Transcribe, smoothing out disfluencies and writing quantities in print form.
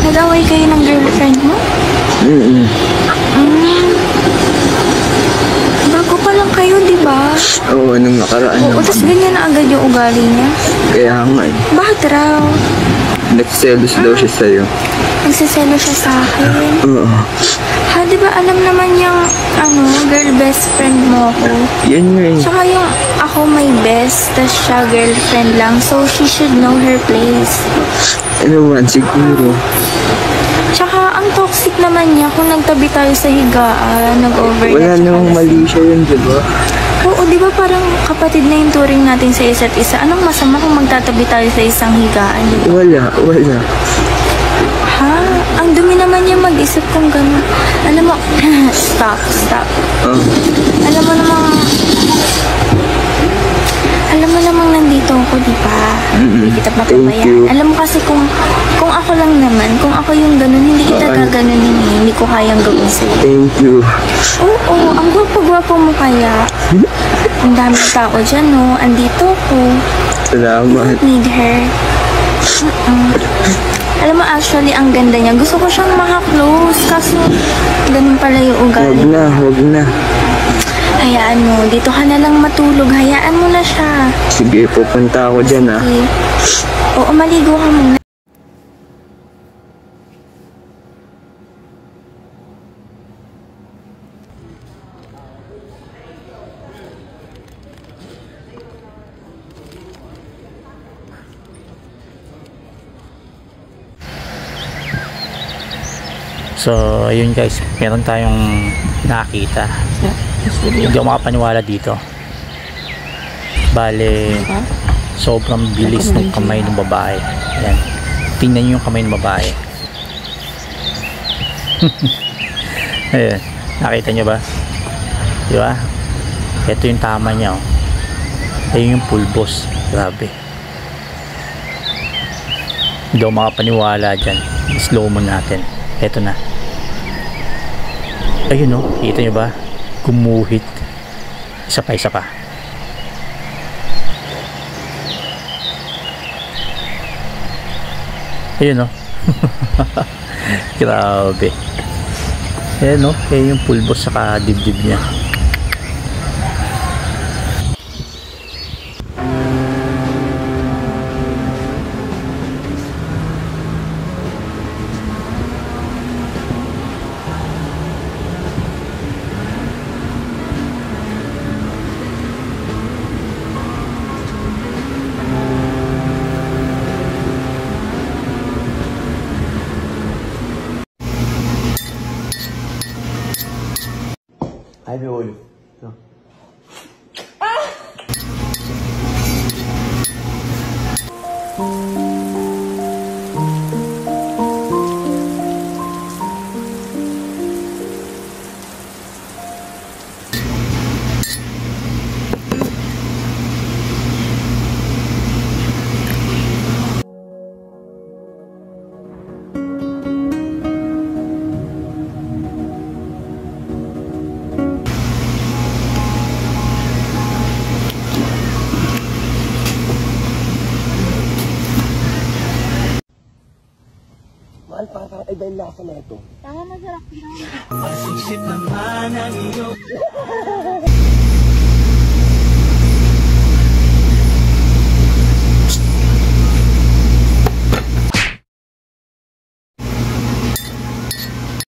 Nag-away kayo ng girlfriend mo? Bago pa lang kayo, di ba? Oo, nung nakaraan Oo, tapos ganyan na agad yung ugali niya. Kaya nga eh. Bakit raw? Nagselos daw siya sa'yo. Nagsiselo siya sa akin. Oo. Ha, di ba alam naman yung, girl best friend mo ako? Yan nga eh. Tsaka yung ako may best, tas siya girlfriend lang. So, she should know her place. Ano man, siguro. Tsaka, ang toxic naman niya kung nagtabi tayo sa higaan, nag-overnight. Wala namang mali siya yun, diba? Oo, di ba parang kapatid na yung turing natin sa isa't isa? Anong masama kung magtatabi tayo sa isang higaan? Wala. Ha? Ang dumi naman niya mag-isip kung gano'n. Alam mo, stop. Alam mo namang nandito ako, di ba? Hindi kita papabayaan. Alam mo kasi kung ako lang naman, kung ako yung gano'n, hindi kita gaganunin eh. Hindi ko kayang gawin sa'yo. Thank you. Oo, ang gwapo-gwapo mo kaya. Ang daming tao dyan, no? Andito ako. Salamat. I don't need her. Alam mo, actually, ang ganda niya. Gusto ko siyang maka-close. Kaso, ganun pala yung ugali. Huwag na. Hayaan mo. Dito ka na lang matulog. Hayaan mo na siya. Sige, pupunta ako dyan, Okay. Oo, maligo ka muna. So, ayun guys, meron tayong nakita. Hindi ako makapaniwala dito. Bale, sobrang bilis ng kamay ng babae. Ayan. Tingnan nyo yung kamay ng babae. Ayan. Nakita nyo ba? Di ba? Ito yung tama niya. Oh. Ayun yung pulbos. Grabe. Hindi ako makapaniwala dyan. Slow mo natin. Ito na. Ayun o, kita nyo ba? Gumuhit. Isa pa. Ayun o. Grabe. Ayan o, ayan yung pulbos saka dibdib niya. Abre o olho. Não. Mahal, parang iba yung lasa na ito. Tama, masarap na. Masisip naman ang iyong